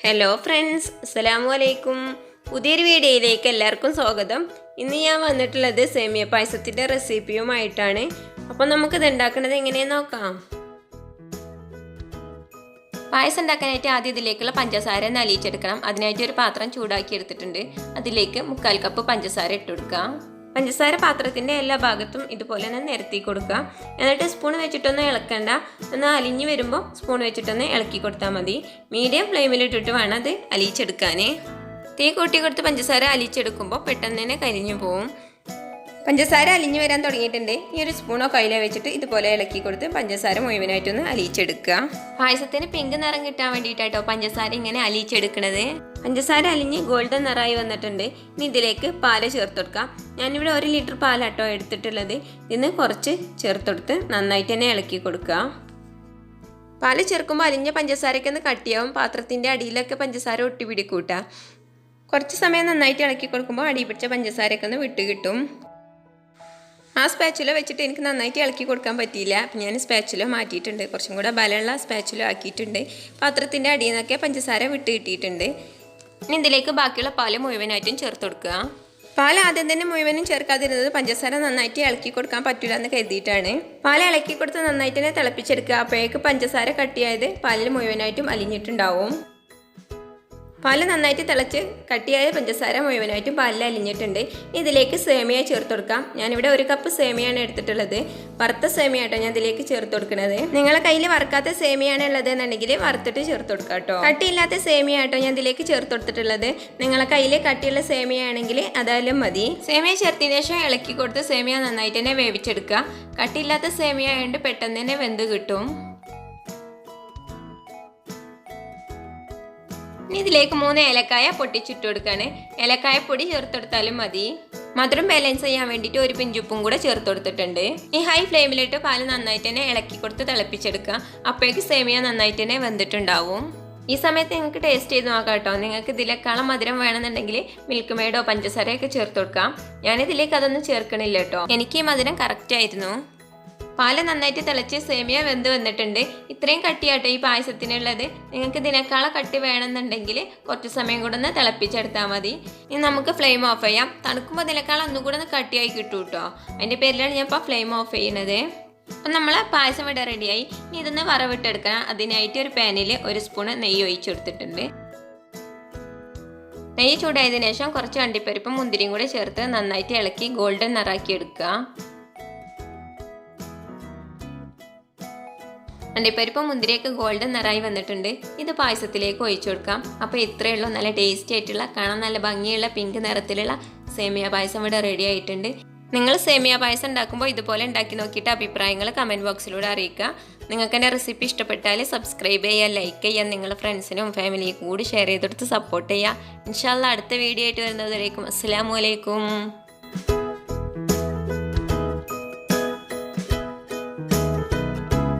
Hello friends, അസ്സലാമു അലൈക്കും. പുതിയൊരു വീഡിയോയിലേക്ക് എല്ലാവർക്കും സ്വാഗതം. ഇന്ന് ഞാൻ വന്നിട്ടുള്ളത് സേമിയ പായസത്തിൻ്റെ റെസിപ്പിയുമായിട്ടാണ്. അപ്പോൾ നമുക്കിത് ഉണ്ടാക്കുന്നത് എങ്ങനെയെന്ന് നോക്കാം. പായസം ഉണ്ടാക്കാനായിട്ട് ആദ്യം ഇതിലേക്കുള്ള പഞ്ചസാര നലിയിച്ചെടുക്കണം. അതിനായിട്ട് ഒരു പാത്രം ചൂടാക്കി എടുത്തിട്ടുണ്ട്. അതിലേക്ക് 1/4 കപ്പ് പഞ്ചസാര ഇട്ട് കൊടുക്കാം. പഞ്ചസാര പാത്രത്തിൻ്റെ എല്ലാ ഭാഗത്തും ഇതുപോലെ തന്നെ നിരത്തി കൊടുക്കുക. എന്നിട്ട് സ്പൂൺ വെച്ചിട്ടൊന്നും ഇളക്കണ്ട. ഒന്ന് അലിഞ്ഞ് വരുമ്പോൾ സ്പൂൺ വെച്ചിട്ടൊന്ന് ഇളക്കി കൊടുത്താൽ മതി. മീഡിയം ഫ്ലെയിമിലിട്ടിട്ട് വേണം അത് അലിയിച്ചെടുക്കാൻ. തീ കൂട്ടി കൊടുത്ത് പഞ്ചസാര അലിയിച്ചെടുക്കുമ്പോൾ പെട്ടെന്ന് തന്നെ കരിഞ്ഞു പോവും. പഞ്ചസാര അലിഞ്ഞു വരാൻ തുടങ്ങിയിട്ടുണ്ട്. ഈ ഒരു സ്പൂണോ കയ്യിലോ വെച്ചിട്ട് ഇതുപോലെ ഇളക്കി കൊടുത്ത് പഞ്ചസാര മുഴുവനായിട്ടൊന്ന് അലിയിച്ചെടുക്കുക. പായസത്തിന് പിങ്ക് നിറം കിട്ടാൻ വേണ്ടിയിട്ടാട്ടോ പഞ്ചസാര ഇങ്ങനെ അലിയിച്ചെടുക്കണത്. പഞ്ചസാര അലിഞ്ഞ് ഗോൾഡൻ നിറമായി വന്നിട്ടുണ്ട്. ഇനി ഇതിലേക്ക് പാല് ചേർത്ത് കൊടുക്കാം. ഞാനിവിടെ 1 ലിറ്റർ പാലാട്ടോ എടുത്തിട്ടുള്ളത്. ഇതിന് കുറച്ച് ചേർത്തെടുത്ത് നന്നായിട്ട് തന്നെ ഇളക്കി കൊടുക്കുക. പാല് ചേർക്കുമ്പോൾ അലിഞ്ഞ പഞ്ചസാരയ്ക്കൊന്ന് കട്ടിയാവും. പാത്രത്തിൻ്റെ അടിയിലൊക്കെ പഞ്ചസാര ഒട്ടി പിടിക്കൂട്ടാ. കുറച്ച് സമയം നന്നായിട്ട് ഇളക്കി കൊടുക്കുമ്പോൾ അടി പിടിച്ച പഞ്ചസാരയൊക്കെ ഒന്ന് വിട്ട് കിട്ടും. ആ സ്പാച്ചുല വെച്ചിട്ട് എനിക്ക് നന്നായിട്ട് ഇളക്കി കൊടുക്കാൻ പറ്റിയില്ല. അപ്പം ഞാൻ സ്പാച്ചുല മാറ്റിയിട്ടുണ്ട്. കുറച്ചും കൂടെ ബലമുള്ള സ്പാച്ചുല ആക്കിയിട്ടുണ്ട്. പാത്രത്തിൻ്റെ അടിയിൽ നിന്നൊക്കെ പഞ്ചസാര വിട്ട് കിട്ടിയിട്ടുണ്ട്. ഇനി ഇതിലേക്ക് ബാക്കിയുള്ള പാല് മുഴുവനായിട്ടും ചേർത്ത് കൊടുക്കുക. പാൽ ആദ്യം തന്നെ മുഴുവനും ചേർക്കാതിരുന്നത് പഞ്ചസാര നന്നായിട്ട് ഇളക്കി കൊടുക്കാൻ പറ്റില്ല എന്ന് കരുതിയിട്ടാണ്. പാൽ ഇളക്കി കൊടുത്ത് നന്നായിട്ട് തന്നെ തിളപ്പിച്ചെടുക്കുക. അപ്പോഴേക്ക് പഞ്ചസാര കട്ടിയായത് പാലിൽ മുഴുവനായിട്ടും അലിഞ്ഞിട്ടുണ്ടാവും. പാല് നന്നായിട്ട് തിളച്ച് കട്ടിയായ പഞ്ചസാര മുഴുവനായിട്ടും പാലിൽ അലിഞ്ഞിട്ടുണ്ട്. ഇതിലേക്ക് സേമിയ ചേർത്ത് കൊടുക്കാം. ഞാനിവിടെ 1 കപ്പ് സേമിയാണ് എടുത്തിട്ടുള്ളത്. വറുത്ത സേമിയാട്ടോ ഞാൻ ഇതിലേക്ക് ചേർത്ത് കൊടുക്കുന്നത്. നിങ്ങളെ കയ്യിൽ വറുക്കാത്ത സേമിയാണ് ഉള്ളത് എന്നുണ്ടെങ്കിൽ വറുത്തിട്ട് ചേർത്ത് കൊടുക്കാം കേട്ടോ. കട്ടിയില്ലാത്ത സേമിയാട്ടോ ഞാൻ ഇതിലേക്ക് ചേർത്ത് കൊടുത്തിട്ടുള്ളത്. നിങ്ങളെ കയ്യിൽ കട്ടിയുള്ള സേമിയ ആണെങ്കിൽ അതായാലും മതി. സേമിയ ചേർത്തതിന് ശേഷം ഇളക്കി കൊടുത്ത് സേമിയ നന്നായിട്ട് തന്നെ വേവിച്ചെടുക്കുക. കട്ടിയില്ലാത്ത സേമിയ ആയതുകൊണ്ട് പെട്ടെന്ന് തന്നെ വെന്ത് കിട്ടും. ഇനി ഇതിലേക്ക് 3 ഏലക്കായ പൊട്ടിച്ചിട്ട് കൊടുക്കുകയാണ്. ഏലക്കായ പൊടി ചേർത്തെടുത്താലും മതി. മധുരം ബാലൻസ് ചെയ്യാൻ വേണ്ടിയിട്ട് 1 പിഞ്ചുപ്പും കൂടെ ചേർത്ത് കൊടുത്തിട്ടുണ്ട്. ഈ ഹൈ ഫ്ലെയിമിലിട്ട് പാല് നന്നായിട്ട് തന്നെ ഇളക്കി കൊടുത്ത് തിളപ്പിച്ചെടുക്കുക. അപ്പോഴേക്ക് സേമിയ നന്നായിട്ട് തന്നെ വെന്തിട്ടുണ്ടാവും. ഈ സമയത്ത് നിങ്ങൾക്ക് ടേസ്റ്റ് ചെയ്ത് നോക്കാം കേട്ടോ. നിങ്ങൾക്ക് ഇതിലേക്കാളും മധുരം വേണമെന്നുണ്ടെങ്കിൽ മിൽക്ക് മെയ്ഡോ പഞ്ചസാരയൊക്കെ ചേർത്ത് കൊടുക്കാം. ഞാനിതിലേക്ക് അതൊന്നും ചേർക്കണില്ല കേട്ടോ. എനിക്ക് ഈ മധുരം കറക്റ്റ് ആയിരുന്നു. പാല് നന്നായിട്ട് തിളച്ച് സേമിയ വെന്ത് വന്നിട്ടുണ്ട്. ഇത്രയും കട്ടിയാട്ടോ ഈ പായസത്തിനുള്ളത്. നിങ്ങൾക്ക് ഇതിനേക്കാളും കട്ടി വേണമെന്നുണ്ടെങ്കിൽ കുറച്ച് സമയം കൂടെ ഒന്ന് തിളപ്പിച്ചെടുത്താൽ മതി. ഇനി നമുക്ക് ഫ്ലെയിം ഓഫ് ചെയ്യാം. തണുക്കുമ്പോൾ ഇതിനേക്കാളും ഒന്നും കൂടെ ഒന്ന് കട്ടിയായി കിട്ടും കേട്ടോ. അതിൻ്റെ പേരിലാണ് ഞാൻ ഇപ്പോൾ ഫ്ലെയിം ഓഫ് ചെയ്യുന്നത്. അപ്പം നമ്മൾ പായസം ഇവിടെ റെഡിയായി. ഇനി ഇതൊന്ന് വറവിട്ടെടുക്കണം. അതിനായിട്ട് ഒരു പാനിൽ 1 സ്പൂണ് നെയ്യ് ഒഴിച്ചെടുത്തിട്ടുണ്ട്. നെയ്യ് ചൂടായതിനു ശേഷം കുറച്ച് അണ്ടിപ്പരിപ്പും മുന്തിരിയും കൂടെ ചേർത്ത് നന്നായിട്ട് ഇളക്കി ഗോൾഡൻ നിറാക്കി എടുക്കുക. അണ്ടിപ്പരിപ്പും മുന്തിരിയൊക്കെ ഗോൾഡൻ നിറായി വന്നിട്ടുണ്ട്. ഇത് പായസത്തിലേക്ക് ഒഴിച്ചു കൊടുക്കാം. അപ്പോൾ ഇത്രയേ ഉള്ളൂ. നല്ല ടേസ്റ്റി ആയിട്ടുള്ള, കാണാൻ നല്ല ഭംഗിയുള്ള പിങ്ക് നിറത്തിലുള്ള സേമിയ പായസം ഇവിടെ റെഡി ആയിട്ടുണ്ട്. നിങ്ങൾ സേമിയ പായസം ഉണ്ടാക്കുമ്പോൾ ഇതുപോലെ ഉണ്ടാക്കി നോക്കിയിട്ട് അഭിപ്രായങ്ങൾ കമൻറ്റ് ബോക്സിലൂടെ അറിയിക്കുക. നിങ്ങൾക്ക് എൻ്റെ റെസിപ്പി ഇഷ്ടപ്പെട്ടാൽ സബ്സ്ക്രൈബ് ചെയ്യുക, ലൈക്ക് ചെയ്യുക, നിങ്ങളുടെ ഫ്രണ്ട്സിനും ഫാമിലിക്കും കൂടി ഷെയർ ചെയ്തെടുത്ത് സപ്പോർട്ട് ചെയ്യുക. ഇൻഷാ അല്ലാഹ് അടുത്ത വീഡിയോ ആയിട്ട് വരുന്നതുവരേക്കും അസ്സലാമു അലൈക്കും.